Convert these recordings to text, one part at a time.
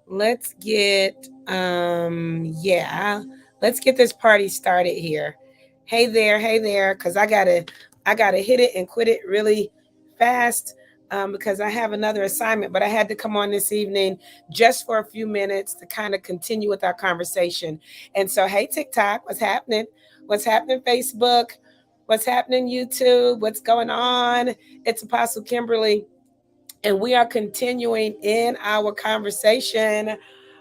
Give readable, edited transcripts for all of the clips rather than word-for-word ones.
let's get yeah, let's get this party started here. Hey there, because I gotta hit it and quit it really fast, because I have another assignment, but I had to come on this evening just for a few minutes to kind of continue with our conversation. And so, hey, TikTok, what's happening? What's happening, Facebook? What's happening, YouTube? What's going on? It's Apostle Kimberly, and we are continuing in our conversation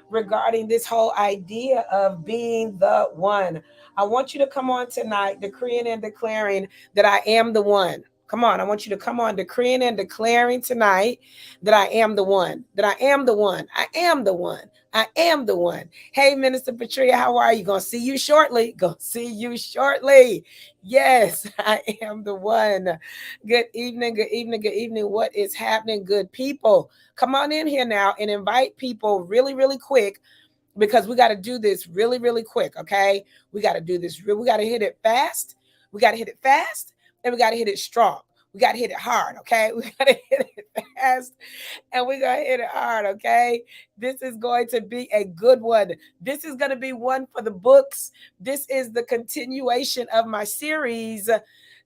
regarding this whole idea of being the one. I want you to come on tonight, decreeing and declaring that I am the one. Come on, I want you to come on, decreeing and declaring tonight that I am the one, that I am the one, I am the one, I am the one. Hey, Minister Patria, how are you? Gonna see you shortly. Gonna see you shortly. Yes, I am the one. Good evening, good evening, good evening. What is happening, good people? Come on in here now and invite people really, really quick, because we got to do this really, really quick. Okay. We got to do this. We got to hit it fast. We got to hit it fast, and we got to hit it strong. We got to hit it hard. Okay. We got to hit it fast, and we're going to hit it hard. Okay. This is going to be a good one. This is going to be one for the books. This is the continuation of my series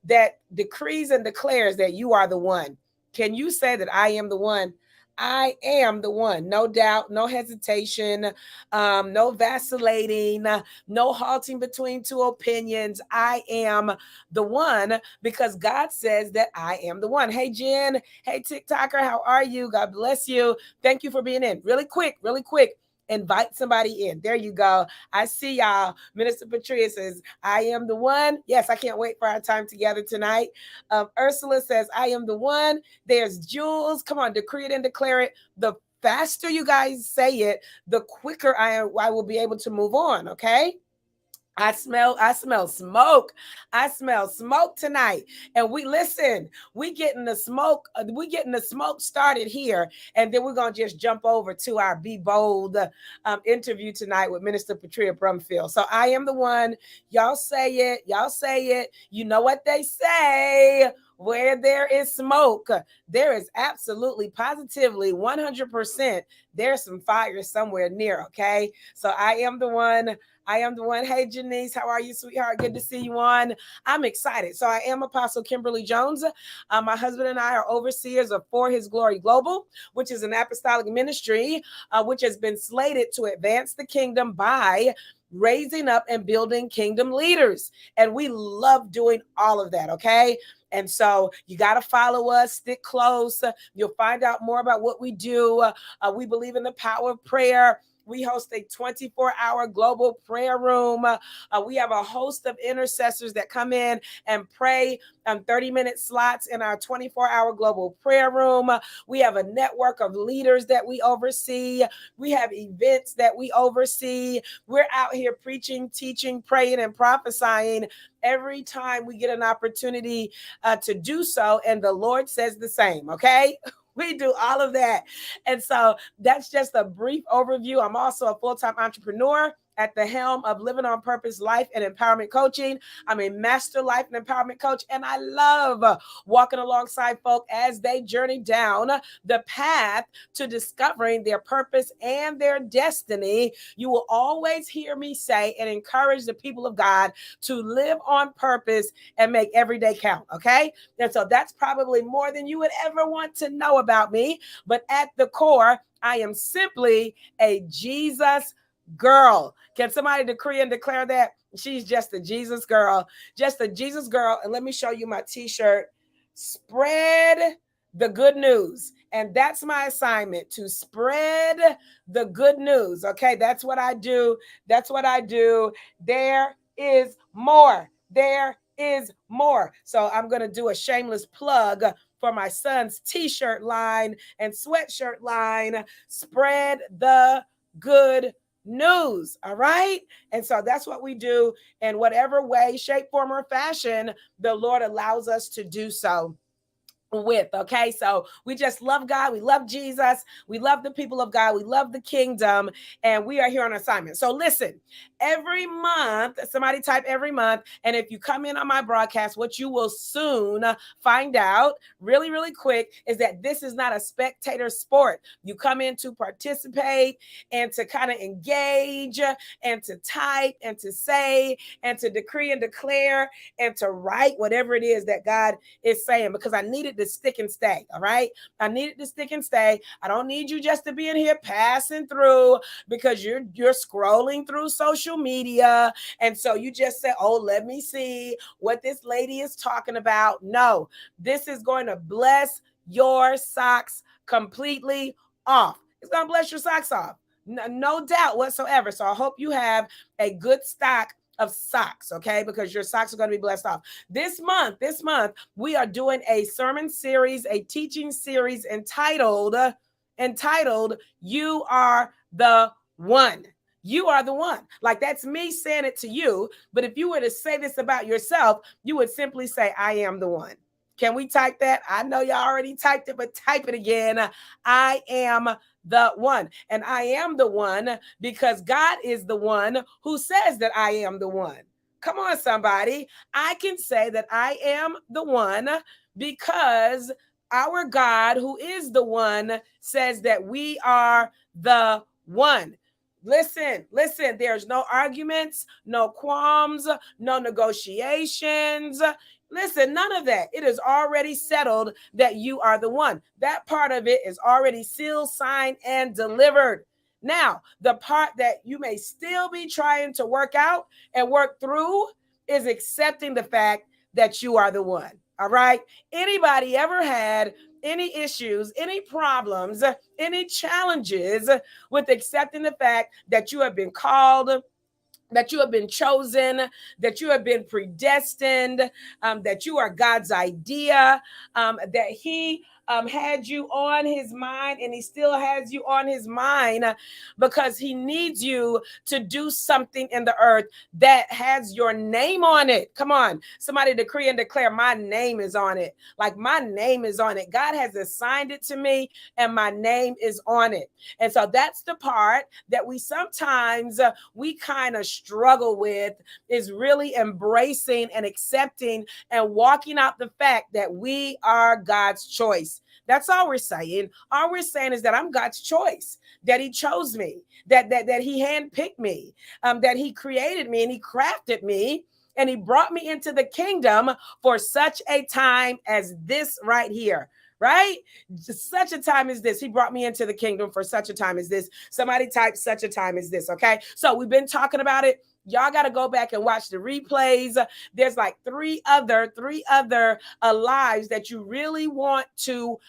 that decrees and declares that you are the one. Can you say that I am the one? I am the one. No doubt, no hesitation, no vacillating, no halting between two opinions. I am the one, because God says that I am the one. Hey, Jen. Hey, TikToker. How are you? God bless you. Thank you for being in. Really quick, really quick. Invite somebody in. There you go. I see y'all. Minister Patria says, I am the one. Yes, I can't wait for our time together tonight. Ursula says, I am the one. There's Jules. Come on, decree it and declare it. The faster you guys say it, the quicker I will be able to move on. Okay. I smell smoke. I smell smoke tonight. And we getting the smoke started here. And then we're gonna just jump over to our Be Bold interview tonight with Minister Patria Brumfield. So I am the one. Y'all say it. Y'all say it. You know what they say. Where there is smoke, there is absolutely, positively, 100%. There's some fire somewhere near. Okay. So I am the one. I am the one. Hey, Janice, how are you, sweetheart? Good to see you on. I'm excited. So I am Apostle Kimberly Jones. My husband and I are overseers of For His Glory Global, which is an apostolic ministry, which has been slated to advance the kingdom by raising up and building kingdom leaders. And we love doing all of that, okay? And so you got to follow us, stick close. You'll find out more about what we do. We believe in the power of prayer. We host a 24-hour global prayer room. We have a host of intercessors that come in and pray 30-minute slots in our 24-hour global prayer room. We have a network of leaders that we oversee. We have events that we oversee. We're out here preaching, teaching, praying, and prophesying every time we get an opportunity to do so. And the Lord says the same, okay? We do all of that. And so that's just a brief overview. I'm also a full-time entrepreneur at the helm of Living on Purpose Life and Empowerment Coaching. I'm a master life and empowerment coach, and I love walking alongside folk as they journey down the path to discovering their purpose and their destiny. You will always hear me say and encourage the people of God to live on purpose and make every day count, okay? And so that's probably more than you would ever want to know about me. But at the core, I am simply a Jesus girl. Can somebody decree and declare that? She's just a Jesus girl, just a Jesus girl. And let me show you my t-shirt. Spread the good news. And that's my assignment, to spread the good news. Okay, that's what I do. That's what I do. There is more. There is more. So I'm going to do a shameless plug for my son's t-shirt line and sweatshirt line. Spread the good news. All right. And so that's what we do in whatever way, shape, form, or fashion the Lord allows us to do so. with. Okay, so we just love God, we love Jesus, we love the people of God, we love the kingdom, and we are here on assignment. So listen, every month, somebody type every month, and if you come in on my broadcast, what you will soon find out really, really quick is that this is not a spectator sport. You come in to participate and to kind of engage and to type and to say and to decree and declare and to write whatever it is that God is saying, because I needed to stick and stay. All right. I needed to stick and stay. I don't need you just to be in here passing through because you're scrolling through social media. And so you just say, oh, let me see what this lady is talking about. No, this is going to bless your socks completely off. It's going to bless your socks off. No doubt whatsoever. So I hope you have a good stock of socks, okay? Because your socks are going to be blessed off. This month, we are doing a sermon series, a teaching series entitled, You Are the One. You are the one. Like, that's me saying it to you. But if you were to say this about yourself, you would simply say, I am the one. Can we type that? I know y'all already typed it, but type it again. I am the one. And I am the one because God is the one who says that I am the one. Come on, somebody. I can say that I am the one because our God, who is the one, says that we are the one. Listen, there's no arguments, no qualms, no negotiations. Listen, none of that. It is already settled that you are the one. That part of it is already sealed, signed, and delivered. Now, the part that you may still be trying to work out and work through is accepting the fact that you are the one. All right? Anybody ever had any issues, any problems, any challenges with accepting the fact that you have been called, that you have been chosen, that you have been predestined, that you are God's idea, that he had you on his mind, and he still has you on his mind because he needs you to do something in the earth that has your name on it. Come on, somebody decree and declare, my name is on it. Like, my name is on it. God has assigned it to me and my name is on it. And so that's the part that we sometimes we kind of struggle with, is really embracing and accepting and walking out the fact that we are God's choice. That's all we're saying. All we're saying is that I'm God's choice, that he chose me, that he handpicked me, that he created me and he crafted me, and he brought me into the kingdom for such a time as this right here. Right? Such a time as this. He brought me into the kingdom for such a time as this. Somebody type such a time as this. Okay. So we've been talking about it. Y'all got to go back and watch the replays. There's like three other lives that you really want to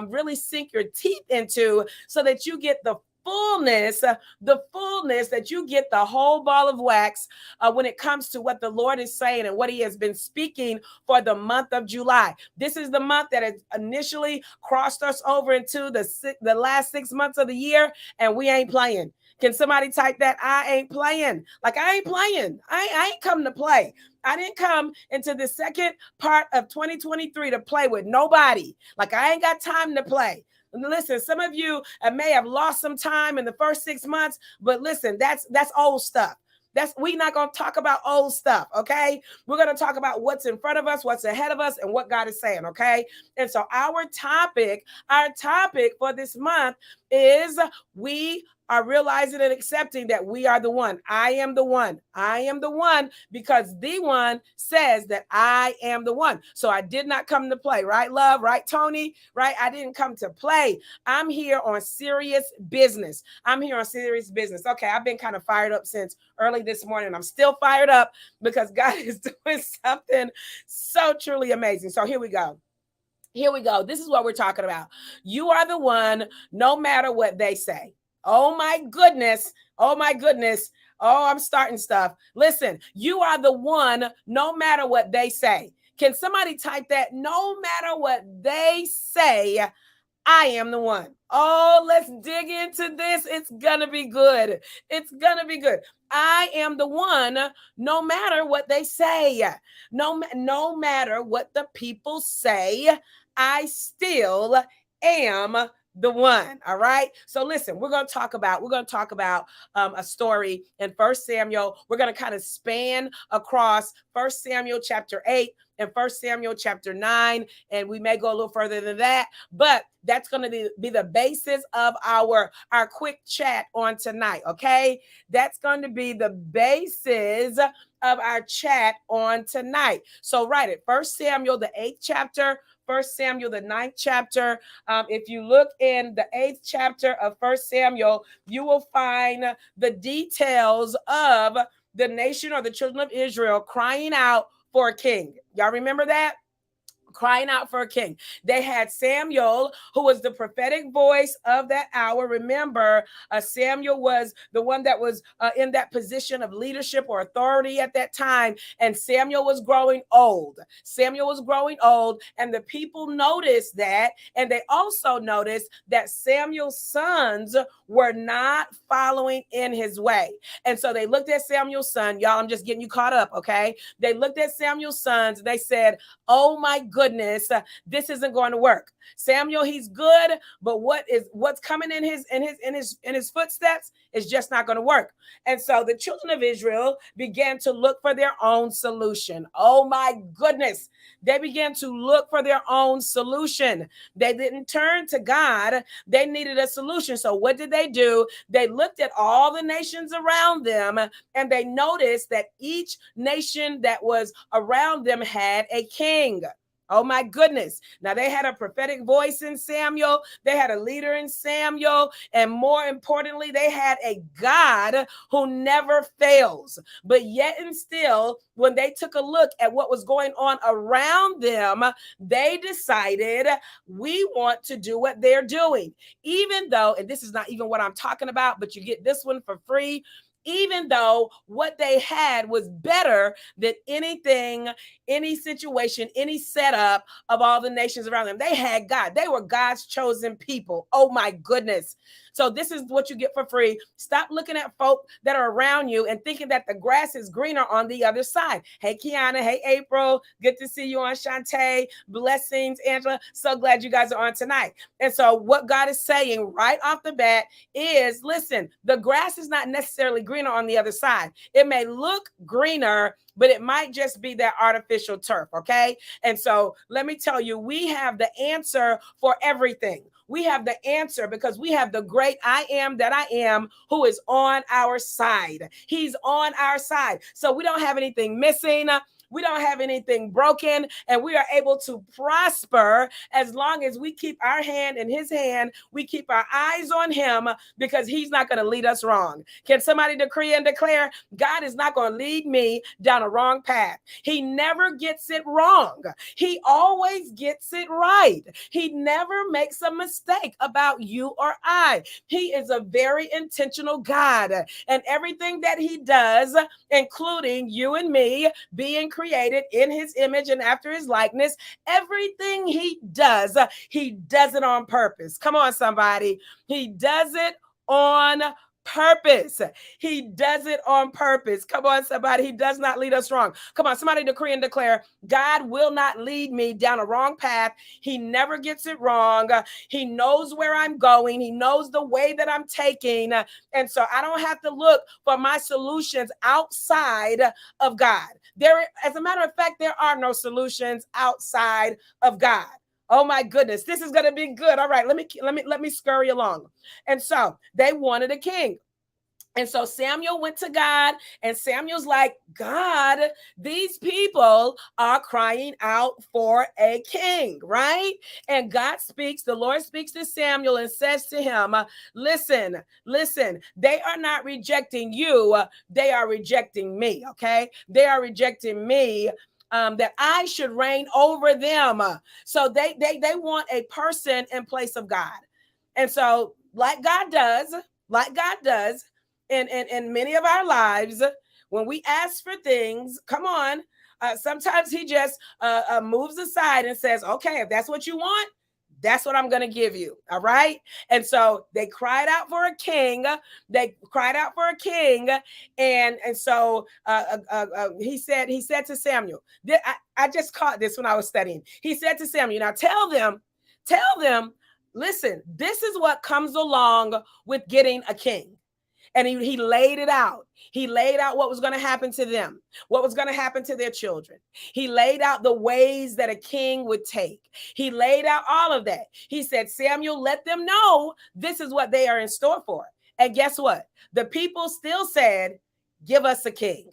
really sink your teeth into so that you get the fullness, that you get the whole ball of wax when it comes to what the Lord is saying and what he has been speaking for the month of July. This is the month that has initially crossed us over into the last 6 months of the year, and we ain't playing. Can somebody type that? I ain't playing. Like, I ain't playing. I ain't come to play. I didn't come into the second part of 2023 to play with nobody. Like, I ain't got time to play. Listen, some of you may have lost some time in the first 6 months, but listen, that's old stuff. We're not going to talk about old stuff, okay? We're going to talk about what's in front of us, what's ahead of us, and what God is saying, okay? And so our topic for this month is we are realizing and accepting that we are the one. I am the one. I am the one because the one says that I am the one. So I did not come to play, right, love? Right, Tony? Right? I didn't come to play. I'm here on serious business. Okay, I've been kind of fired up since early this morning. I'm still fired up because God is doing something so truly amazing. So here we go. This is what we're talking about. You are the one, no matter what they say. Oh my goodness. Oh, I'm starting stuff. Listen, you are the one, no matter what they say. Can somebody type that? No matter what they say, I am the one. Oh, let's dig into this. It's going to be good. I am the one, no matter what they say, no matter what the people say, I still am the one. All right. So listen, we're going to talk about a story in First Samuel. We're going to kind of span across First Samuel chapter 8 and First Samuel chapter 9, and we may go a little further than that, but that's going to be the basis of our quick chat on tonight. Okay, that's going to be the basis of our chat on tonight. So write it: First Samuel, the 8th chapter. First Samuel, the 9th chapter. If you look in the 8th chapter of First Samuel, you will find the details of the nation or the children of Israel crying out for a king. Y'all remember that? Crying out for a king. They had Samuel, who was the prophetic voice of that hour. Remember, Samuel was the one that was in that position of leadership or authority at that time. And Samuel was growing old. Samuel was growing old. And the people noticed that. And they also noticed that Samuel's sons were not following in his way. And so they looked at Samuel's son. Y'all, I'm just getting you caught up, okay? They looked at Samuel's sons. They said, oh my goodness, this isn't going to work. Samuel, he's good, but what's coming in his footsteps is just not going to work. And so the children of Israel began to look for their own solution. Oh my goodness. They began to look for their own solution. They didn't turn to God. They needed a solution. So what did they do? They looked at all the nations around them, and they noticed that each nation that was around them had a king. Oh my goodness. Now they had a prophetic voice in Samuel. They had a leader in Samuel. And more importantly, they had a God who never fails. But yet and still, when they took a look at what was going on around them, they decided, we want to do what they're doing. Even though, and this is not even what I'm talking about, but you get this one for free, even though what they had was better than anything, any situation, any setup of all the nations around them. They had God. They were God's chosen people. Oh my goodness. So this is what you get for free. Stop looking at folk that are around you and thinking that the grass is greener on the other side. Hey, Kiana. Hey, April. Good to see you on, Shantae. Blessings, Angela. So glad you guys are on tonight. And so what God is saying right off the bat is, listen, the grass is not necessarily greener on the other side. It may look greener, but it might just be that artificial turf, okay? And so let me tell you, we have the answer for everything. We have the answer because we have the great I am that I am who is on our side. He's on our side. So we don't have anything missing. We don't have anything broken, and we are able to prosper as long as we keep our hand in his hand. We keep our eyes on him because he's not going to lead us wrong. Can somebody decree and declare, God is not going to lead me down a wrong path. He never gets it wrong. He always gets it right. He never makes a mistake about you or I. He is a very intentional God, and everything that he does, including you and me being created in his image and after his likeness, everything he does it on purpose. Come on, somebody. He does it on purpose. He does it on purpose. Come on, somebody. He does not lead us wrong. Come on, somebody decree and declare, God will not lead me down a wrong path. He never gets it wrong. He knows where I'm going. He knows the way that I'm taking. And so I don't have to look for my solutions outside of God. As a matter of fact, there are no solutions outside of God. Oh my goodness, this is going to be good. All right, let me scurry along. And so they wanted a king. And so Samuel went to God, and Samuel's like, God, these people are crying out for a king, right? And God speaks, the Lord speaks to Samuel and says to him, listen, they are not rejecting you. They are rejecting me, okay? They are rejecting me. That I should reign over them. So they want a person in place of God. And so like God does in many of our lives, when we ask for things, come on, sometimes he just moves aside and says, okay, if that's what you want, That's what I'm going to give you. All right. And so they cried out for a king. They cried out for a king. And so he said to Samuel, I just caught this when I was studying. He said to Samuel, now tell them, listen, this is what comes along with getting a king. And he laid it out. He laid out what was going to happen to them, what was going to happen to their children. He laid out the ways that a king would take. He laid out all of that. He said, Samuel, let them know this is what they are in store for. And guess what? The people still said, give us a king.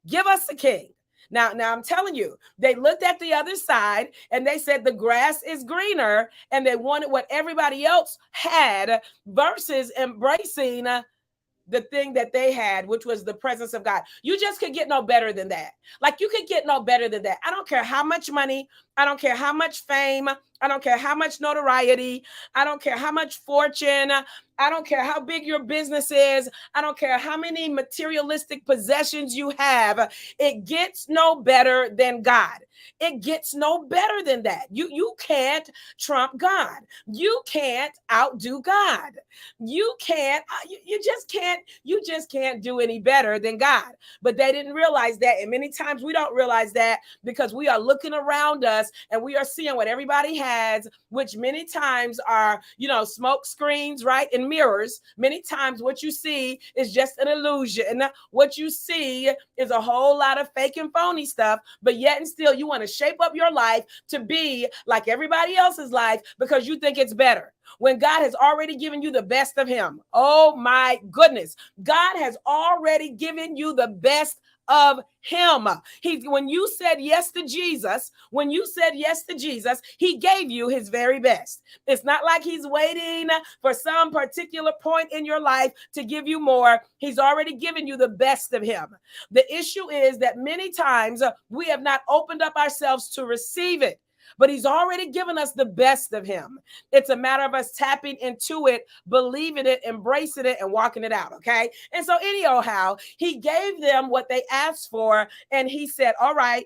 Give us a king. Now I'm telling you, they looked at the other side and they said the grass is greener, and they wanted what everybody else had versus embracing the thing that they had, which was the presence of God. You just could get no better than that. Like, you could get no better than that. I don't care how much money, I don't care how much fame, I don't care how much notoriety, I don't care how much fortune, I don't care how big your business is, I don't care how many materialistic possessions you have. It gets no better than God. It gets no better than that. You can't trump God. You can't outdo God. You can't, you just can't do any better than God. But they didn't realize that. And many times we don't realize that because we are looking around us and we are seeing what everybody has, which many times are, smoke screens, right? And mirrors. Many times what you see is just an illusion. What you see is a whole lot of fake and phony stuff, but yet and still you want to shape up your life to be like everybody else's life because you think it's better, when God has already given you the best of him. Oh my goodness. God has already given you the best of him. When you said yes to Jesus, he gave you his very best. It's not like he's waiting for some particular point in your life to give you more. He's already given you the best of him. The issue is that many times we have not opened up ourselves to receive it. But he's already given us the best of him. It's a matter of us tapping into it, believing it, embracing it, and walking it out, okay? And so anyhow, he gave them what they asked for, and he said, all right,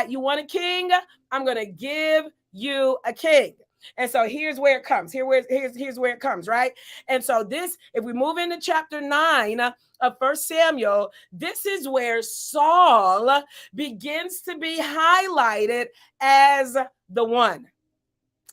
you want a king? I'm going to give you a king. And so here's where it comes. Here's where it comes, right? And so this, if we move into chapter 9 of 1 Samuel, this is where Saul begins to be highlighted as the one.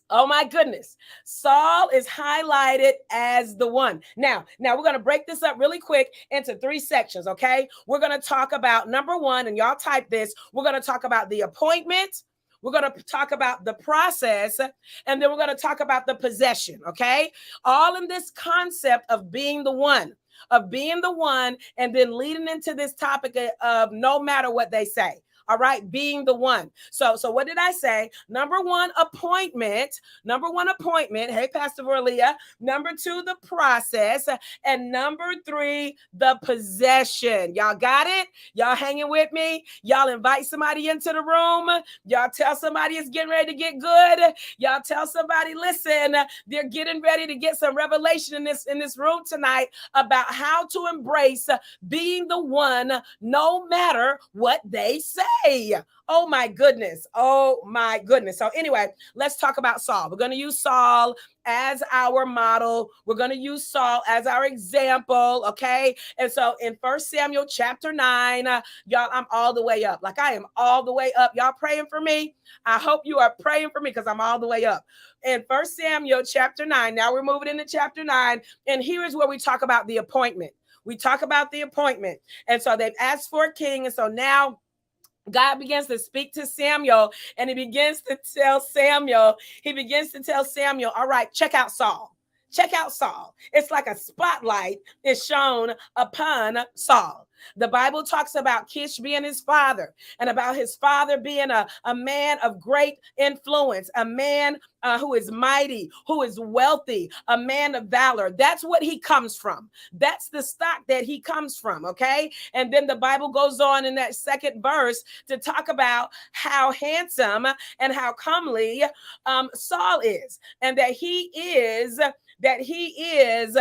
Oh my goodness. Saul is highlighted as the one. Now we're going to break this up really quick into 3 sections, okay? We're going to talk about number 1, and y'all type this. We're going to talk about the appointment. We're going to talk about the process, and then we're going to talk about the possession, okay? All in this concept of being the one, and then leading into this topic of no matter what they say. All right, being the one. So what did I say? Number one, appointment. Hey, Pastor Verlia. Number 2, the process. And number 3, the possession. Y'all got it? Y'all hanging with me? Y'all invite somebody into the room. Y'all tell somebody it's getting ready to get good. Y'all tell somebody, listen, they're getting ready to get some revelation in this room tonight about how to embrace being the one no matter what they say. Oh my goodness. So anyway, let's talk about Saul. We're going to use Saul as our model. We're going to use Saul as our example. Okay. And so in 1 Samuel chapter 9, y'all, I'm all the way up. Like, I am all the way up. Y'all praying for me? I hope you are praying for me because I'm all the way up. In 1 Samuel chapter 9, now we're moving into chapter 9. And here is where we talk about the appointment. And so they've asked for a king. And so now God begins to speak to Samuel, and he begins to tell Samuel, all right, check out Saul. It's like a spotlight is shown upon Saul. The Bible talks about Kish being his father, and about his father being a man of great influence, a man who is mighty, who is wealthy, a man of valor. That's what he comes from. That's the stock that he comes from, okay? And then the Bible goes on in that second verse to talk about how handsome and how comely Saul is, and that he is that he is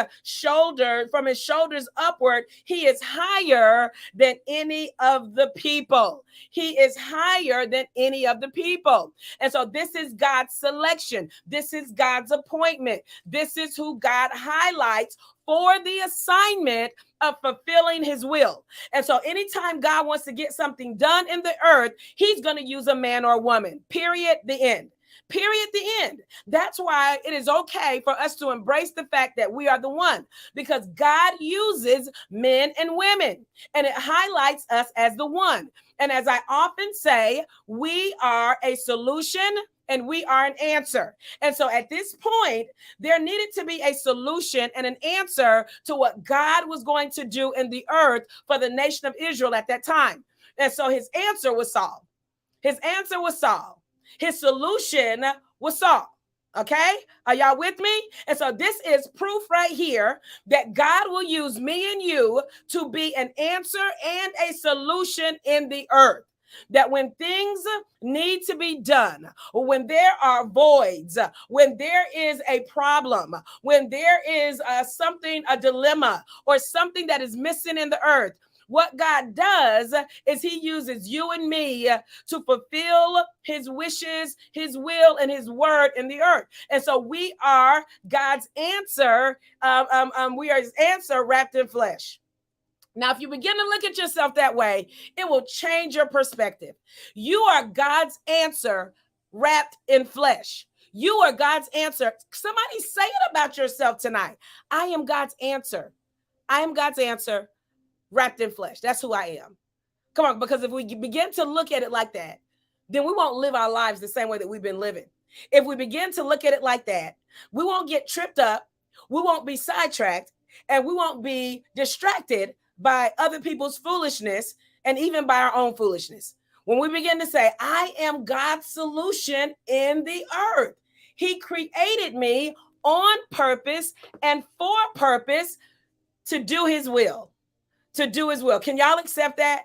from his shoulders upward, he is higher than any of the people. He is higher than any of the people. And so this is God's selection. This is God's appointment. This is who God highlights for the assignment of fulfilling his will. And so anytime God wants to get something done in the earth, he's going to use a man or a woman. Period. The end. Period. The end. That's why it is okay for us to embrace the fact that we are the one, because God uses men and women, and it highlights us as the one. And as I often say, we are a solution and we are an answer. And so at this point, there needed to be a solution and an answer to what God was going to do in the earth for the nation of Israel at that time. And so his answer was Saul. His answer was Saul. His solution was Saul. Okay? Are y'all with me? And so this is proof right here that God will use me and you to be an answer and a solution in the earth. That when things need to be done, when there are voids, when there is a problem, when there is a dilemma or something that is missing in the earth, what God does is he uses you and me to fulfill his wishes, his will, and his word in the earth. And so we are God's answer. We are his answer wrapped in flesh. Now, if you begin to look at yourself that way, it will change your perspective. You are God's answer wrapped in flesh. You are God's answer. Somebody say it about yourself tonight. I am God's answer. I am God's answer wrapped in flesh. That's who I am. Come on, because if we begin to look at it like that, then we won't live our lives the same way that we've been living. If we begin to look at it like that, we won't get tripped up, we won't be sidetracked, and we won't be distracted by other people's foolishness and even by our own foolishness. When we begin to say, I am God's solution in the earth. He created me on purpose and for purpose to do his will. To do his will. Can y'all accept that?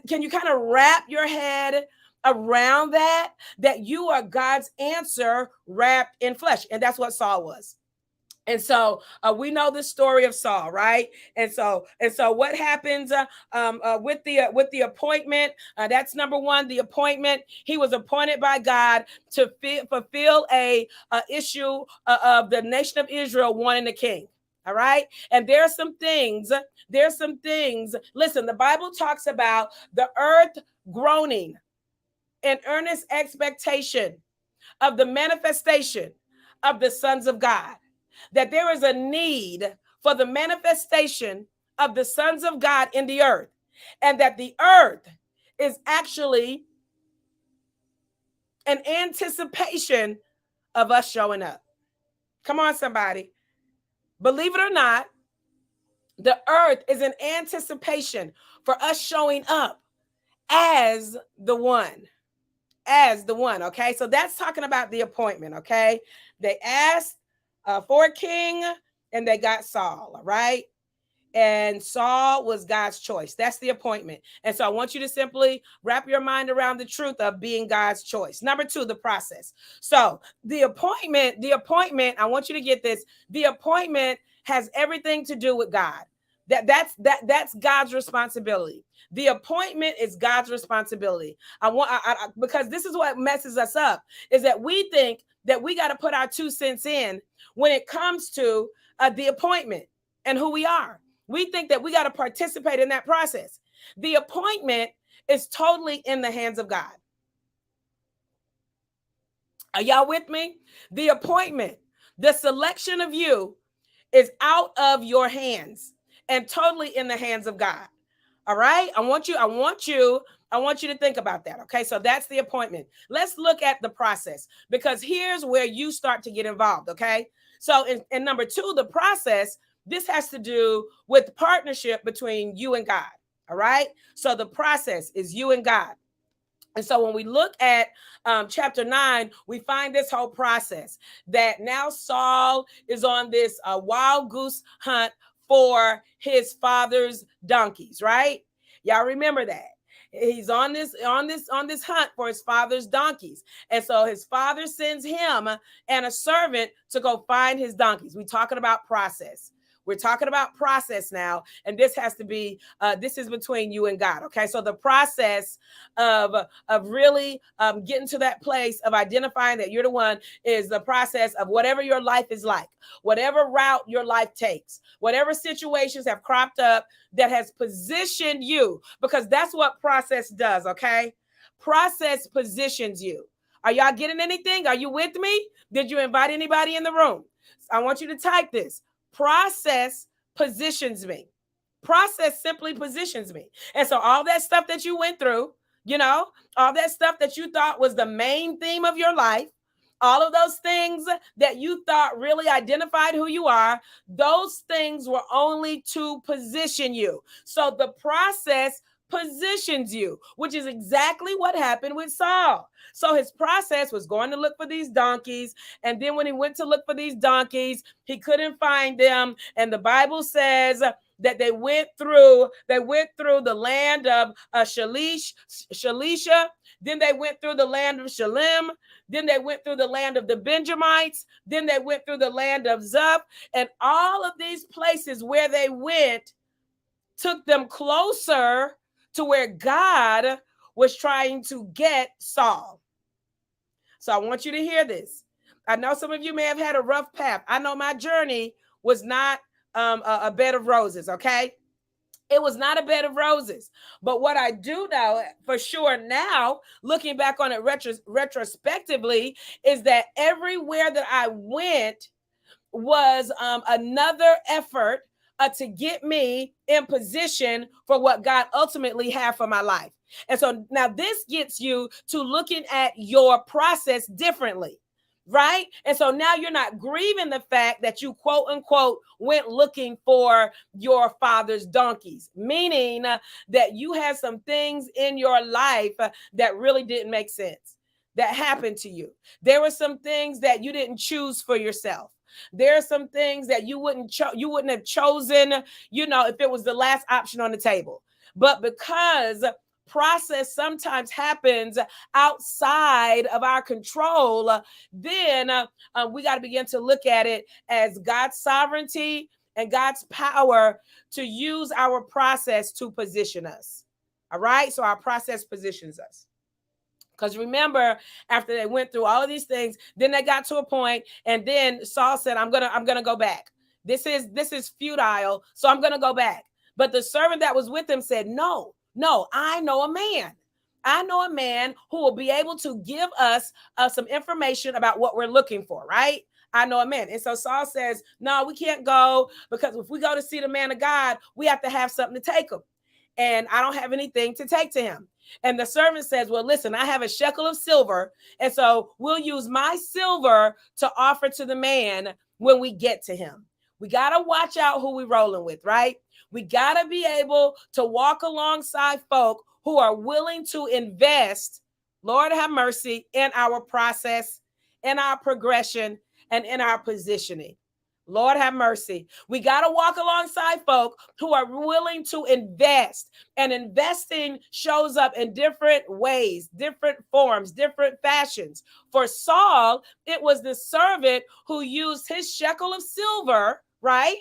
Can you kind of wrap your head around that you are God's answer wrapped in flesh? And that's what Saul was. And so we know the story of Saul, right? And so what happens with the appointment? That's number one, the appointment. He was appointed by God to fulfill a issue of the nation of Israel wanting a king. All right. And there are some things. Listen, the Bible talks about the earth groaning in earnest expectation of the manifestation of the sons of God. That there is a need for the manifestation of the sons of God in the earth, and that the earth is actually an anticipation of us showing up. Come on, somebody. Believe it or not, the earth is an anticipation for us showing up as the one. As the one, okay? So that's talking about the appointment, okay? They asked for a king, and they got Saul, all right? And Saul was God's choice. That's the appointment. And so I want you to simply wrap your mind around the truth of being God's choice. Number two, the process. So the appointment, I want you to get this. The appointment has everything to do with God. That's God's responsibility. The appointment is God's responsibility. Because this is what messes us up, is that we think that we got to put our 2 cents in when it comes to the appointment and who we are. We think that we got to participate in that process. The appointment is totally in the hands of God. Are y'all with me? The appointment, the selection of you is out of your hands and totally in the hands of God. All right? I want you to think about that. Okay. So that's the appointment. Let's look at the process, because here's where you start to get involved. Okay. So in number two, the process, this has to do with partnership between you and God. All right. So the process is you and God. And so when we look at chapter 9, we find this whole process that now Saul is on this wild goose hunt for his father's donkeys, right? Y'all remember that. He's on this hunt for his father's donkeys. And so his father sends him and a servant to go find his donkeys. We're talking about process. We're talking about process now, and this has to be, this is between you and God, okay? So the process of really getting to that place of identifying that you're the one is the process of whatever your life is like, whatever route your life takes, whatever situations have cropped up that has positioned you, because that's what process does, okay? Process positions you. Are y'all getting anything? Are you with me? Did you invite anybody in the room? I want you to type this. Process positions me. Process simply positions me. And so all that stuff that you went through, all that stuff that you thought was the main theme of your life, all of those things that you thought really identified who you are, those things were only to position you. So the process positions you, which is exactly what happened with Saul. So his process was going to look for these donkeys. And then when he went to look for these donkeys, he couldn't find them. And the Bible says that they went through the land of Shalisha. Then they went through the land of Shalem. Then they went through the land of the Benjamites. Then they went through the land of Zuph. And all of these places where they went took them closer to where God was trying to get Saul. So I want you to hear this. I know some of you may have had a rough path. I know my journey was not a bed of roses, okay? It was not a bed of roses. But what I do know for sure now, looking back on it retrospectively, is that everywhere that I went was another effort to get me in position for what God ultimately had for my life. And so now this gets you to looking at your process differently, right? And so now you're not grieving the fact that you quote unquote went looking for your father's donkeys, meaning that you had some things in your life that really didn't make sense, that happened to you. There were some things that you didn't choose for yourself. There are some things that you wouldn't have chosen, if it was the last option on the table. But because process sometimes happens outside of our control, then we got to begin to look at it as God's sovereignty and God's power to use our process to position us. All right. So our process positions us. Because remember, after they went through all of these things, then they got to a point, and then Saul said, I'm gonna go back. This is futile, so I'm gonna go back. But the servant that was with him said, No, I know a man. I know a man who will be able to give us some information about what we're looking for, right? I know a man. And so Saul says, no, we can't go, because if we go to see the man of God, we have to have something to take him. And I don't have anything to take to him. And the servant says, well, listen, I have a shekel of silver. And so we'll use my silver to offer to the man when we get to him. We got to watch out who we're rolling with, right? We got to be able to walk alongside folk who are willing to invest, Lord have mercy, in our process, in our progression, and in our positioning. Lord have mercy. We got to walk alongside folk who are willing to invest. And investing shows up in different ways, different forms, different fashions. For Saul, it was the servant who used his shekel of silver, right,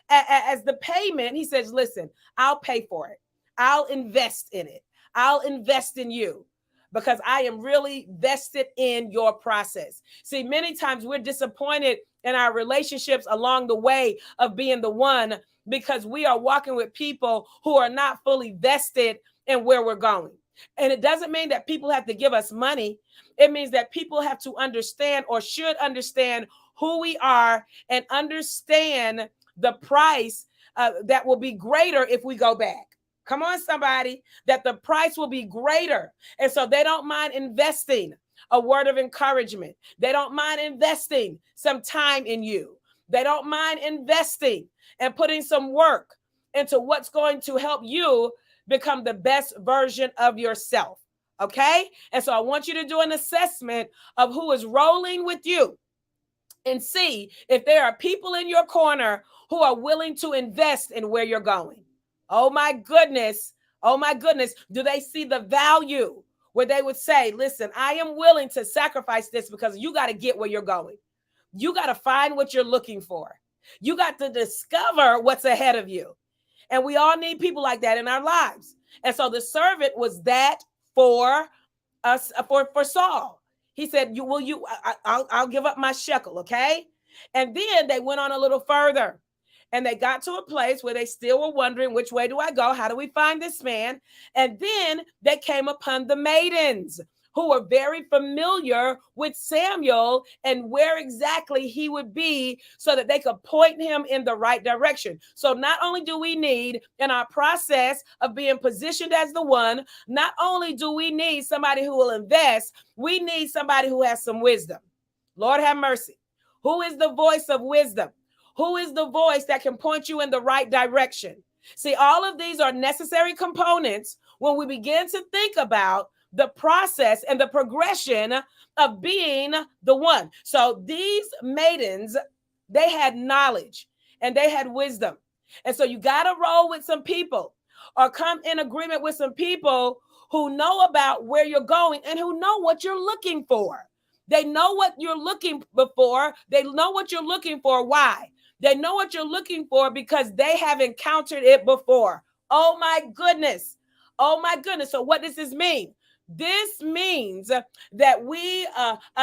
as the payment. He says, listen, I'll pay for it. I'll invest in it. I'll invest in you, because I am really vested in your process. See, many times we're disappointed in our relationships along the way of being the one, because we are walking with people who are not fully vested in where we're going. And it doesn't mean that people have to give us money. It means that people have to understand, or should understand, who we are and understand the price that will be greater if we go back. Come on, somebody, that the price will be greater. And so they don't mind investing a word of encouragement. They don't mind investing some time in you. They don't mind investing and putting some work into what's going to help you become the best version of yourself. Okay? And so I want you to do an assessment of who is rolling with you and see if there are people in your corner who are willing to invest in where you're going. Oh my goodness. Oh my goodness. Do they see the value where they would say, listen, I am willing to sacrifice this because you got to get where you're going. You got to find what you're looking for. You got to discover what's ahead of you. And we all need people like that in our lives. And so the servant was that for us, for Saul. He said, I'll give up my shekel, okay? And then they went on a little further. And they got to a place where they still were wondering, which way do I go? How do we find this man? And then they came upon the maidens who were very familiar with Samuel and where exactly he would be so that they could point him in the right direction. So not only do we need in our process of being positioned as the one, not only do we need somebody who will invest, we need somebody who has some wisdom. Lord have mercy. Who is the voice of wisdom? Who is the voice that can point you in the right direction? See, all of these are necessary components when we begin to think about the process and the progression of being the one. So these maidens, they had knowledge and they had wisdom. And so you got to roll with some people or come in agreement with some people who know about where you're going and who know what you're looking for. They know what you're looking for. They know what you're looking for. Why? They know what you're looking for because they have encountered it before. Oh my goodness. Oh my goodness. So what does this mean? This means that we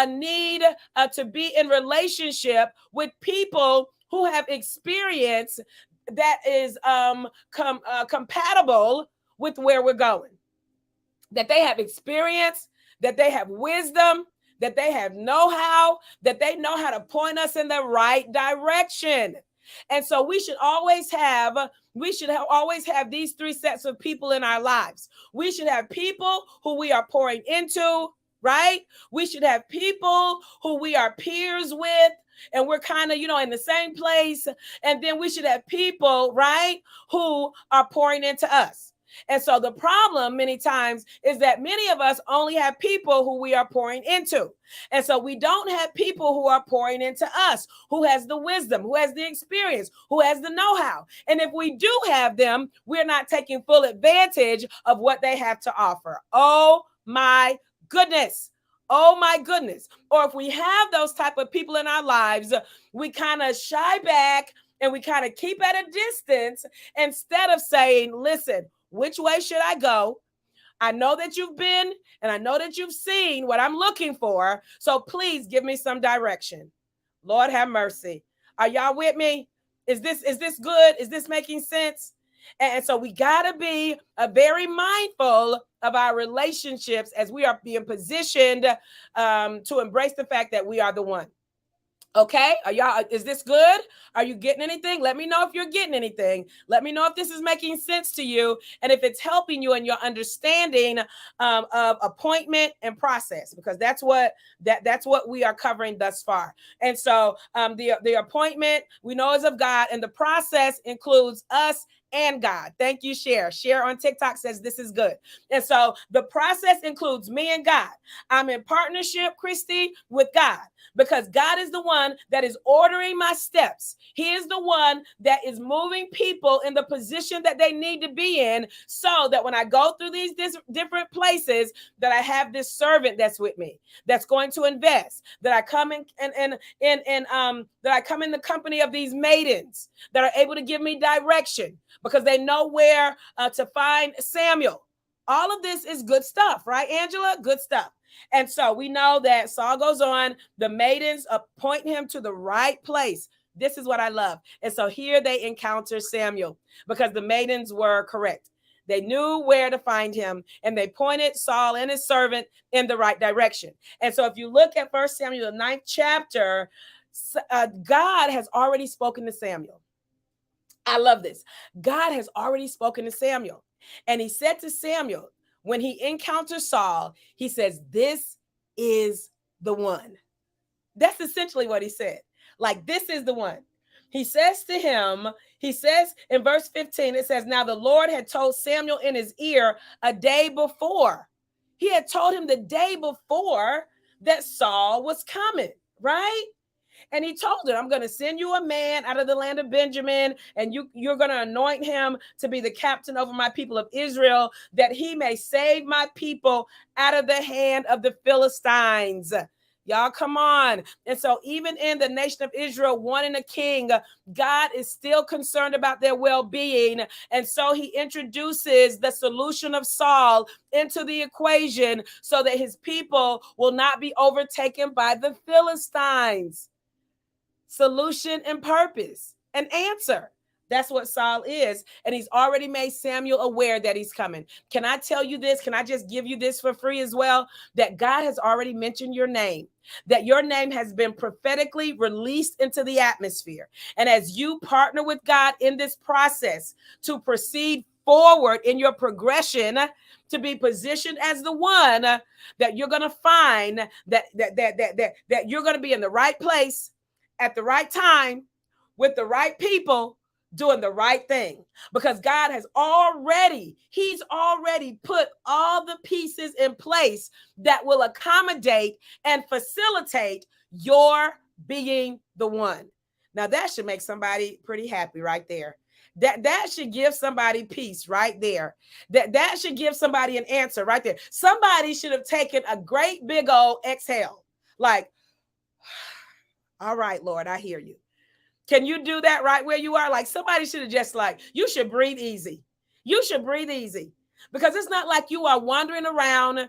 need to be in relationship with people who have experience that is compatible with where we're going. That they have experience, that they have wisdom, that they have know-how, that they know how to point us in the right direction. And so we should always have these three sets of people in our lives. We should have people who we are pouring into, right? We should have people who we are peers with, and we're kind of, in the same place. And then we should have people, right, who are pouring into us. And so the problem many times is that many of us only have people who we are pouring into. And so we don't have people who are pouring into us, who has the wisdom, who has the experience, who has the know-how. And if we do have them, we're not taking full advantage of what they have to offer. Oh my goodness. Oh my goodness. Or if we have those type of people in our lives, we kind of shy back and we kind of keep at a distance instead of saying, listen, which way should I go? I know that you've been and I know that you've seen what I'm looking for. So please give me some direction. Lord have mercy. Are y'all with me? Is this good? Is this making sense? And so we got to be very mindful of our relationships as we are being positioned to embrace the fact that we are the one. Okay, is this good? Are you getting anything? Let me know if you're getting anything. Let me know if this is making sense to you and if it's helping you in your understanding of appointment and process, because that's what we are covering thus far. And so the appointment we know is of God, and the process includes us and God. Thank you, Cher. Cher on TikTok says this is good. And so the process includes me and God. I'm in partnership, Christy, with God, because God is the one that is ordering my steps. He is the one that is moving people in the position that they need to be in, so that when I go through these different places, that I have this servant that's with me, that's going to invest, that I come in that I come in the company of these maidens that are able to give me direction, because they know where to find Samuel. All of this is good stuff, right, Angela? Good stuff. And so we know that Saul goes on, the maidens appoint him to the right place. This is what I love. And so here they encounter Samuel, because the maidens were correct. They knew where to find him, and they pointed Saul and his servant in the right direction. And so if you look at 1 Samuel, the 9th chapter, God has already spoken to Samuel. I love this. God has already spoken to Samuel. And he said to Samuel, when he encounters Saul, he says, this is the one. That's essentially what he said. Like, this is the one. He says to him, he says in verse 15, it says, now the Lord had told Samuel in his ear a day before. He had told him the day before that Saul was coming, right? And he told her, I'm going to send you a man out of the land of Benjamin, and you're going to anoint him to be the captain over my people of Israel, that he may save my people out of the hand of the Philistines. Y'all, come on. And so even in the nation of Israel wanting a king, God is still concerned about their well-being. And so he introduces the solution of Saul into the equation so that his people will not be overtaken by the Philistines. Solution and purpose, an answer. That's what Saul is. And he's already made Samuel aware that he's coming. Can I tell you this? Can I just give you this for free as well? That God has already mentioned your name, that your name has been prophetically released into the atmosphere. And as you partner with God in this process to proceed forward in your progression, to be positioned as the one, that you're going to find that you're going to be in the right place at the right time with the right people doing the right thing, because God has he's already put all the pieces in place that will accommodate and facilitate your being the one. Now that should make somebody pretty happy right there. That should give somebody peace right there. That should give somebody an answer right there. Somebody should have taken a great big old exhale, like, all right, Lord, I hear you. Can you do that right where you are? Like somebody should have just you should breathe easy. You should breathe easy, because it's not like you are wandering around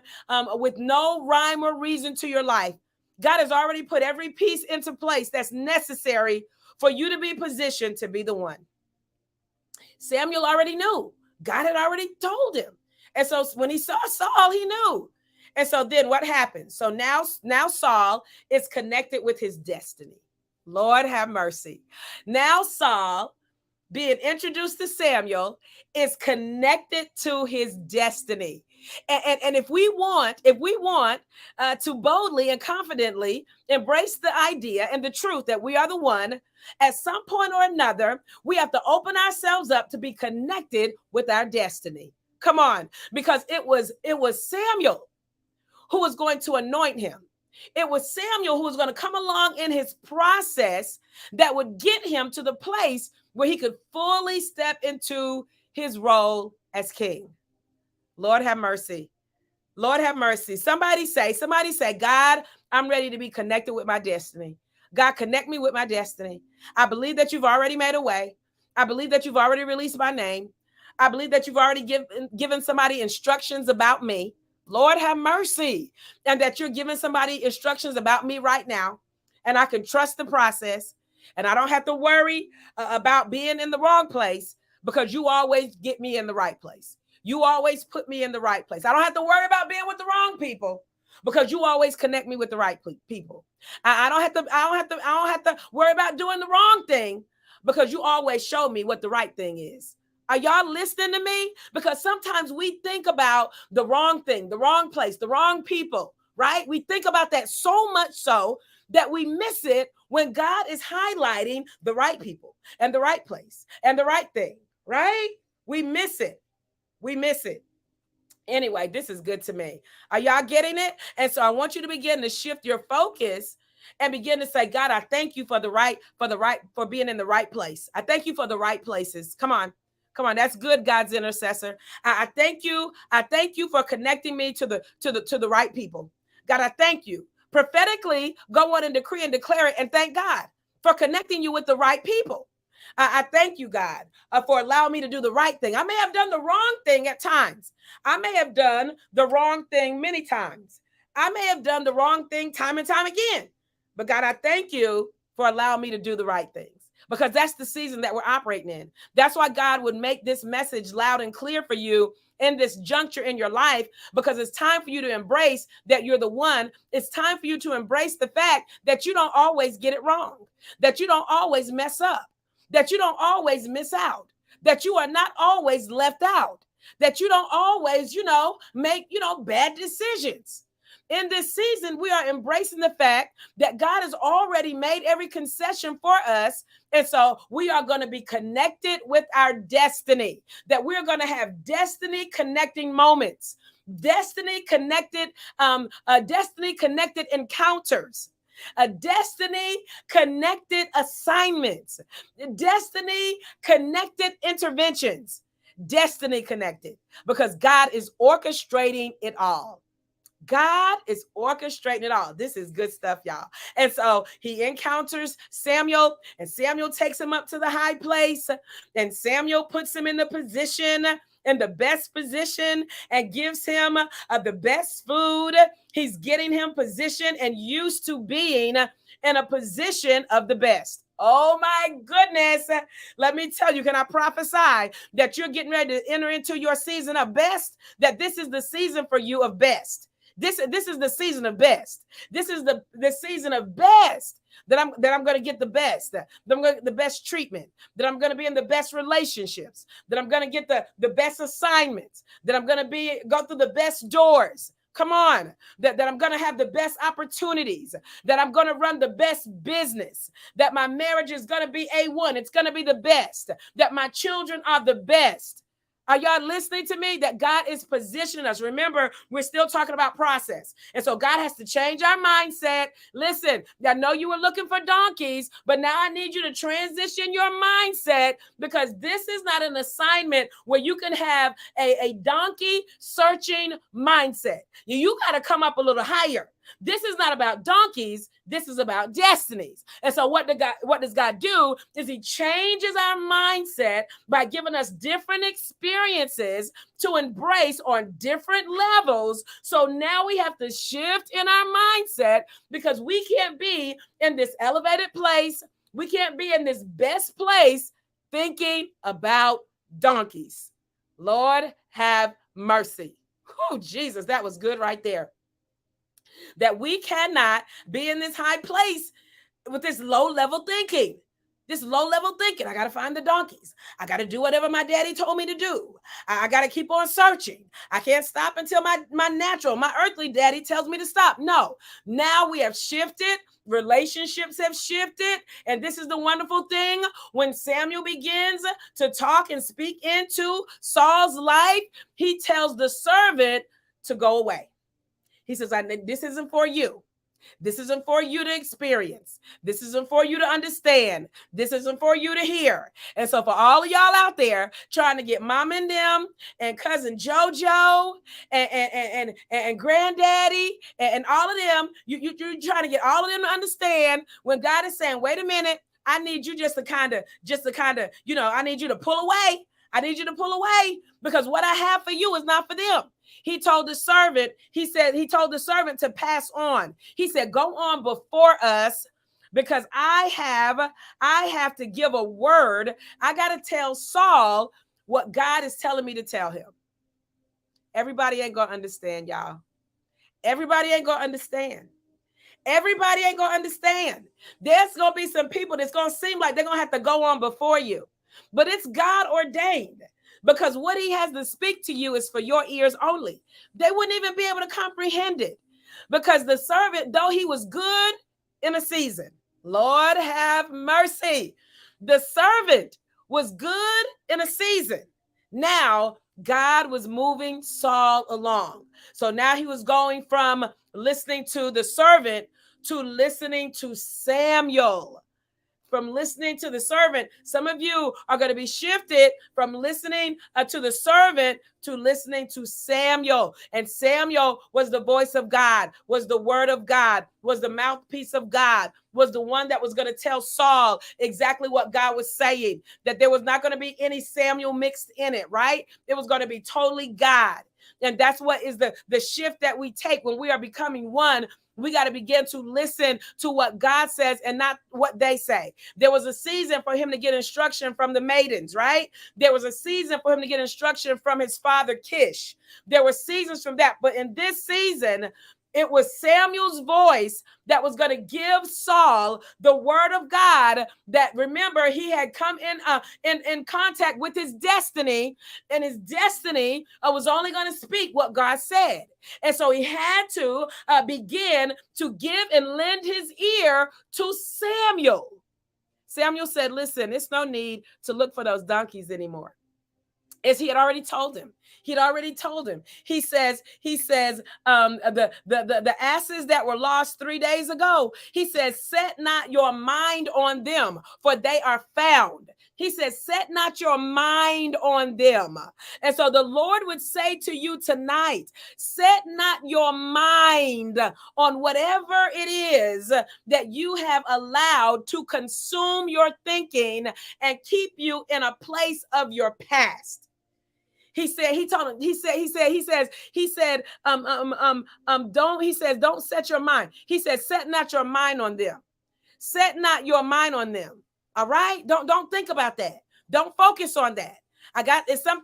with no rhyme or reason to your life. God has already put every piece into place that's necessary for you to be positioned to be the one. Samuel already knew. God had already told him. And so when he saw Saul, he knew. And so then what happened? So now Saul is connected with his destiny. Lord have mercy. Now Saul, being introduced to Samuel, is connected to his destiny. And if we want to boldly and confidently embrace the idea and the truth that we are the one, at some point or another, we have to open ourselves up to be connected with our destiny. Come on, because it was Samuel who was going to anoint him. It was Samuel who was going to come along in his process that would get him to the place where he could fully step into his role as king. Lord have mercy. Lord have mercy. Somebody say, God, I'm ready to be connected with my destiny. God, connect me with my destiny. I believe that you've already made a way. I believe that you've already released my name. I believe that you've already given somebody instructions about me. Lord have mercy. And that you're giving somebody instructions about me right now. And I can trust the process. And I don't have to worry about being in the wrong place, because you always get me in the right place. You always put me in the right place. I don't have to worry about being with the wrong people, because you always connect me with the right people. I don't have to worry about doing the wrong thing, because you always show me what the right thing is. Are y'all listening to me? Because sometimes we think about the wrong thing, the wrong place, the wrong people, right? We think about that so much so that we miss it when God is highlighting the right people and the right place and the right thing, right? We miss it. We miss it. Anyway, this is good to me. Are y'all getting it? And so I want you to begin to shift your focus and begin to say, God, I thank you for being in the right place. I thank you for the right places. Come on. That's good, God's intercessor. I thank you. I thank you for connecting me to the right people. God, I thank you. Prophetically, go on and decree and declare it, and thank God for connecting you with the right people. I thank you, God, for allowing me to do the right thing. I may have done the wrong thing at times. I may have done the wrong thing many times. I may have done the wrong thing time and time again. But God, I thank you for allowing me to do the right things, because that's the season that we're operating in. That's why God would make this message loud and clear for you in this juncture in your life, because it's time for you to embrace that you're the one. It's time for you to embrace the fact that you don't always get it wrong, that you don't always mess up, that you don't always miss out, that you are not always left out, that you don't always, make, bad decisions. In this season, we are embracing the fact that God has already made every concession for us. And so we are going to be connected with our destiny, that we're going to have destiny connecting moments, destiny connected encounters, A destiny connected assignments, destiny connected interventions, destiny connected, because God is orchestrating it all. God is orchestrating it all. This is good stuff, y'all. And so he encounters Samuel, and Samuel takes him up to the high place, and Samuel puts him in the position, in the best position, and gives him the best food. He's getting him positioned and used to being in a position of the best. Oh my goodness. Let me tell you, can I prophesy that you're getting ready to enter into your season of best? That this is the season for you of best. This is the season of best. This is the season of best, that I'm going to get the best, that I'm going to get the best treatment, that I'm going to be in the best relationships, that I'm going to get the best assignments, that I'm going to go through the best doors. Come on, that I'm going to have the best opportunities, that I'm going to run the best business, that my marriage is going to be A1. It's going to be the best, that my children are the best. Are y'all listening to me? That God is positioning us. Remember, we're still talking about process. And so God has to change our mindset. Listen, I know you were looking for donkeys, but now I need you to transition your mindset, because this is not an assignment where you can have a donkey searching mindset. You got to come up a little higher. This is not about donkeys. This is about destinies. And so what does God do is he changes our mindset by giving us different experiences to embrace on different levels. So now we have to shift in our mindset, because we can't be in this elevated place. We can't be in this best place thinking about donkeys. Lord, have mercy. Oh, Jesus, that was good right there. That we cannot be in this high place with this low level thinking. This low level thinking. I got to find the donkeys. I got to do whatever my daddy told me to do. I got to keep on searching. I can't stop until my earthly daddy tells me to stop. No, now we have shifted. Relationships have shifted. And this is the wonderful thing. When Samuel begins to talk and speak into Saul's life, he tells the servant to go away. He says, this isn't for you. This isn't for you to experience. This isn't for you to understand. This isn't for you to hear. And so for all of y'all out there trying to get mom and them and cousin JoJo and granddaddy and all of them, you're trying to get all of them to understand when God is saying, wait a minute, I need you just to kind of, I need you to pull away. I need you to pull away, because what I have for you is not for them. He told the servant to pass on. He said, go on before us, because I have to give a word. I got to tell Saul what God is telling me to tell him. Everybody ain't going to understand, y'all. Everybody ain't going to understand. Everybody ain't going to understand. There's going to be some people that's going to seem like they're going to have to go on before you. But it's God ordained, because what he has to speak to you is for your ears only. They wouldn't even be able to comprehend it, because the servant, though he was good in a season, Lord have mercy, the servant was good in a season. Now God was moving Saul along. So now he was going from listening to the servant to listening to Samuel. From listening to the servant, some of you are going to be shifted from listening to the servant to listening to Samuel. And Samuel was the voice of God, was the word of God, was the mouthpiece of God, was the one that was going to tell Saul exactly what God was saying, that there was not going to be any Samuel mixed in it, right? It was going to be totally God. And that's what is the shift that we take when we are becoming one. We got to begin to listen to what God says and not what they say. There was a season for him to get instruction from the maidens, right? There was a season for him to get instruction from his father Kish. There were seasons from that. But in this season, it was Samuel's voice that was going to give Saul the word of God. That, remember, he had come in contact with his destiny, and his destiny was only going to speak what God said. And so he had to begin to give and lend his ear to Samuel. Samuel said, listen, it's no need to look for those donkeys anymore. As he had already told him, He'd already told him. He says, the asses that were lost 3 days ago, he says, set not your mind on them, for they are found. He says, set not your mind on them. And so the Lord would say to you tonight, set not your mind on whatever it is that you have allowed to consume your thinking and keep you in a place of your past. He said, don't set your mind. He said, set not your mind on them. Set not your mind on them. All right. Don't think about that. Don't focus on that.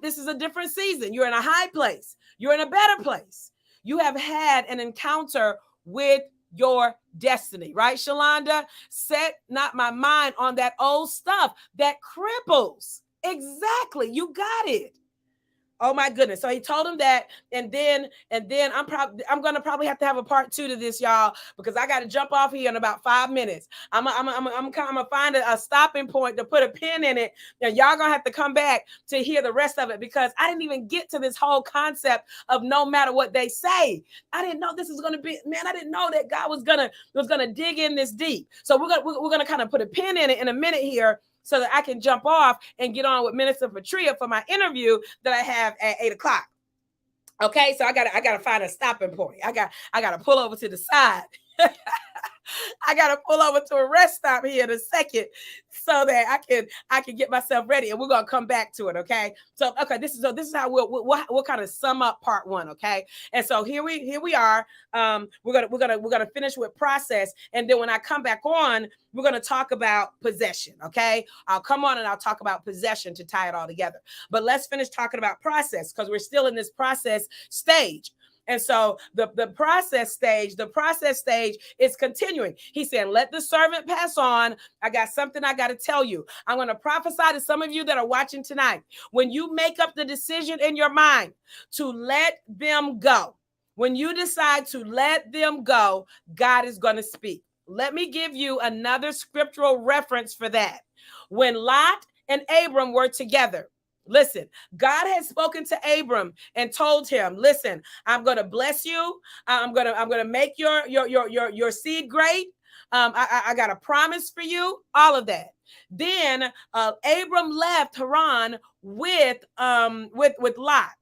This is a different season. You're in a high place. You're in a better place. You have had an encounter with your destiny, right, Shalonda? Set not my mind on that old stuff that cripples. Exactly. You got it. Oh my goodness. So he told him that. And then I'm going to probably have to have a part 2 to this, y'all, because I got to jump off here in about 5 minutes. I'm going to find a stopping point to put a pin in it. And y'all going to have to come back to hear the rest of it, because I didn't even get to this whole concept of no matter what they say. I didn't know this was going to be, man, I didn't know that God was going to dig in this deep. So we're going to kind of put a pin in it in a minute here, so that I can jump off and get on with Minister Patria for my interview that I have at 8 o'clock. Okay, so I gotta find a stopping point. I gotta pull over to the side. I gotta pull over to a rest stop here in a second, so that I can get myself ready, and we're gonna come back to it. Okay. So this is how we'll kind of sum up part 1. Okay. And so here we are. We're gonna finish with process, and then when I come back on, we're gonna talk about possession. Okay. I'll come on and I'll talk about possession to tie it all together. But let's finish talking about process, because we're still in this process stage. And so the process stage is continuing. He's saying, let the servant pass on. I got something I got to tell you. I'm going to prophesy to some of you that are watching tonight. When you make up the decision in your mind to let them go, when you decide to let them go, God is going to speak. Let me give you another scriptural reference for that. When Lot and Abram were together, listen, God has spoken to Abram and told him, listen, I'm going to bless you. I'm going to make your seed great. I got a promise for you, all of that. Then Abram left Haran with Lot.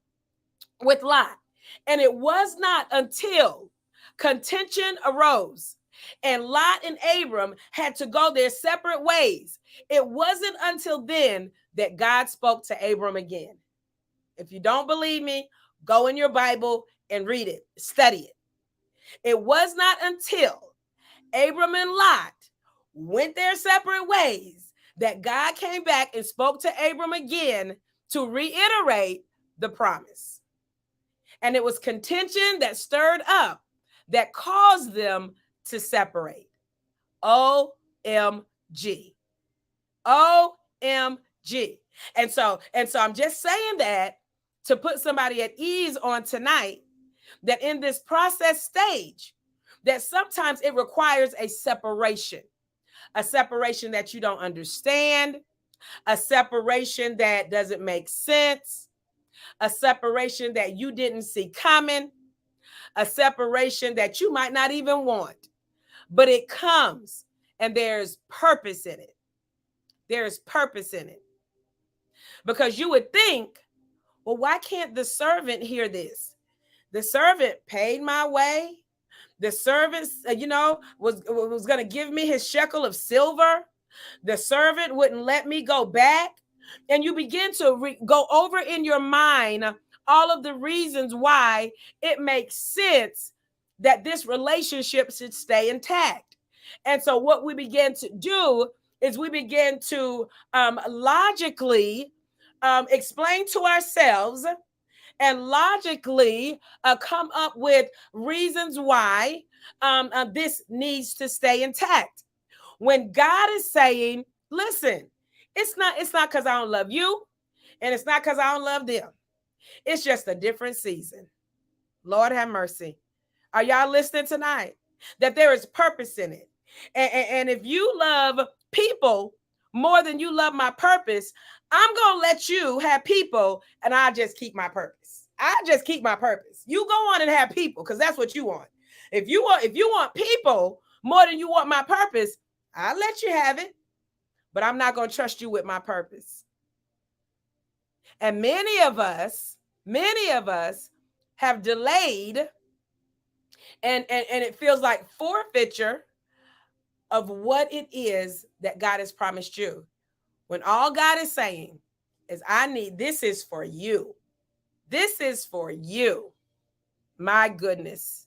And it was not until contention arose and Lot and Abram had to go their separate ways. It wasn't until then that God spoke to Abram again. If you don't believe me, go in your Bible and read it, study it. It was not until Abram and Lot went their separate ways that God came back and spoke to Abram again to reiterate the promise. And it was contention that stirred up that caused them to separate. OMG. OMG. And so I'm just saying that to put somebody at ease on tonight, that in this process stage, that sometimes it requires a separation that you don't understand, a separation that doesn't make sense, a separation that you didn't see coming, a separation that you might not even want, but it comes and there's purpose in it. There's purpose in it. Because you would think, well, why can't the servant hear this? The servant paid my way. The servant, was going to give me his shekel of silver. The servant wouldn't let me go back. And you begin to go over in your mind all of the reasons why it makes sense that this relationship should stay intact. And so what we begin to do is we begin to logically explain to ourselves and logically come up with reasons why this needs to stay intact. When God is saying, listen, it's not because I don't love you, and it's not because I don't love them. It's just a different season. Lord have mercy. Are y'all listening tonight? That there is purpose in it. And if you love people more than you love my purpose, I'm going to let you have people and I just keep my purpose. I just keep my purpose. You go on and have people because that's what you want. If you want people more than you want my purpose, I'll let you have it, but I'm not going to trust you with my purpose. And many of us have delayed and it feels like forfeiture of what it is that God has promised you. When all God is saying is, this is for you. This is for you. My goodness.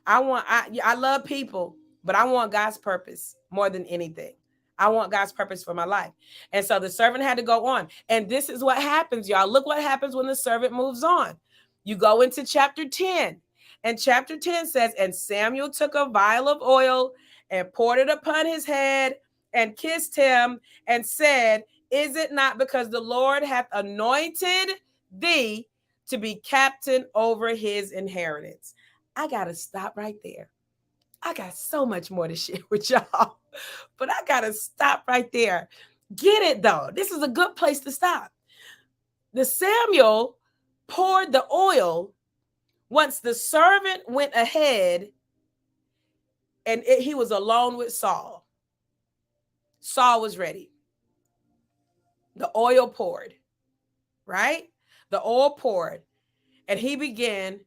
I love people, but I want God's purpose more than anything. I want God's purpose for my life. And so the servant had to go on. And this is what happens, y'all. Look what happens when the servant moves on. You go into chapter 10. And chapter 10 says, and Samuel took a vial of oil and poured it upon his head and kissed him and said, is it not because the Lord hath anointed thee to be captain over his inheritance? I got to stop right there. I got so much more to share with y'all, but I got to stop right there. Get it though. This is a good place to stop. The Samuel poured the oil once the servant went ahead and he was alone with Saul. Saul was ready. The oil poured, right? The oil poured and he began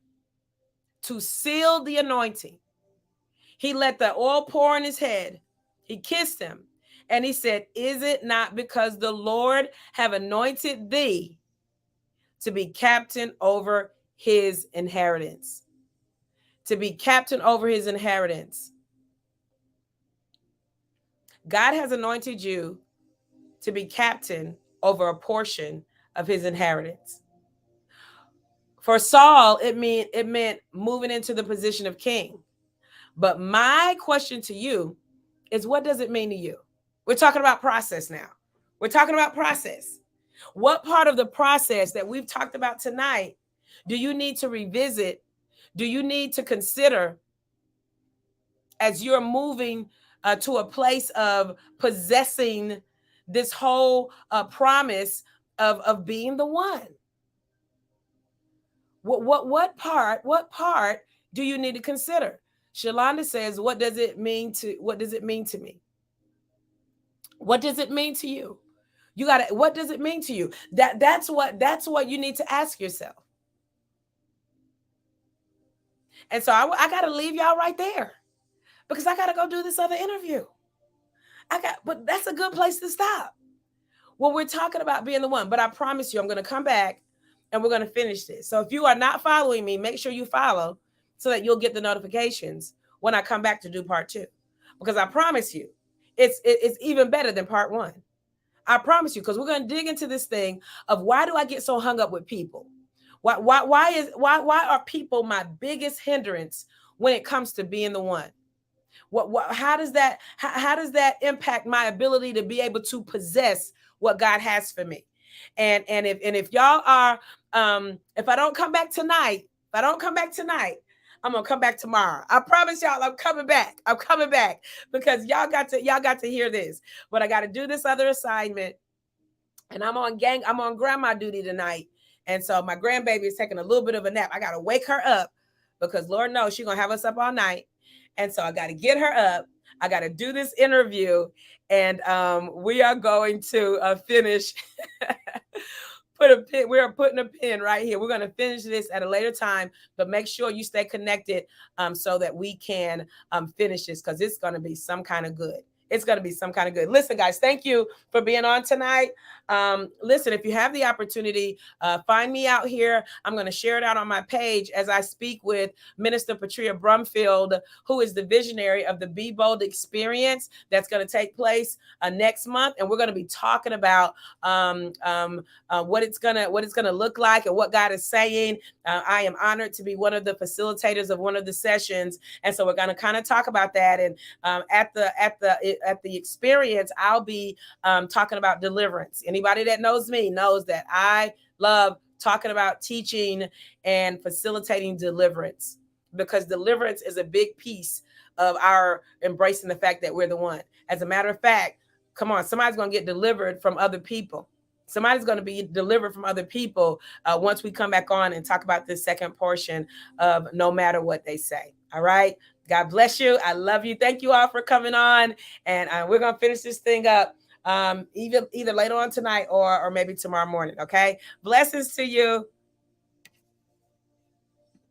to seal the anointing. He let the oil pour on his head. He kissed him and he said, is it not because the Lord have anointed thee to be captain over his inheritance? To be captain over his inheritance. God has anointed you to be captain over a portion of his inheritance. For Saul, it meant moving into the position of king. But my question to you is, what does it mean to you? We're talking about process now. We're talking about process. What part of the process that we've talked about tonight do you need to revisit? Do you need to consider as you're moving to a place of possessing this whole promise of being the one? What part do you need to consider? Shalonda says, what does it mean to me? What does it mean to you? What does it mean to you? That's what you need to ask yourself. And so I got to leave y'all right there because I got to go do this other interview. But that's a good place to stop. Well, we're talking about being the one, but I promise you, I'm going to come back and we're going to finish this. So if you are not following me, make sure you follow so that you'll get the notifications when I come back to do part 2, because I promise you, it's even better than part 1. I promise you, because we're going to dig into this thing of why do I get so hung up with people? Why are people my biggest hindrance when it comes to being the one? How does that impact my ability to be able to possess what God has for me? And if y'all are if I don't come back tonight, I'm gonna come back tomorrow. I promise y'all I'm coming back. Because y'all got to hear this. But I got to do this other assignment. And I'm on grandma duty tonight. And so my grandbaby is taking a little bit of a nap. I got to wake her up because Lord knows she's going to have us up all night. And so I got to get her up. I got to do this interview. And we are going to finish. We are putting a pin right here. We're going to finish this at a later time, but make sure you stay connected so that we can finish this, because it's going to be some kind of good. It's going to be some kind of good. Listen, guys, thank you for being on tonight. Listen, if you have the opportunity, find me out here. I'm going to share it out on my page as I speak with Minister Patria Brumfield, who is the visionary of the Be Bold experience that's going to take place next month. And we're going to be talking about what it's going to look like and what God is saying. I am honored to be one of the facilitators of one of the sessions. And so we're going to kind of talk about that. And at the experience, I'll be talking about deliverance. Anybody that knows me knows that I love talking about teaching and facilitating deliverance, because deliverance is a big piece of our embracing the fact that we're the one. As a matter of fact, come on, somebody's going to get delivered from other people. Somebody's going to be delivered from other people once we come back on and talk about this second portion of No Matter What They Say. All right. God bless you. I love you. Thank you all for coming on. And we're going to finish this thing up either later on tonight or maybe tomorrow morning. Okay. Blessings to you.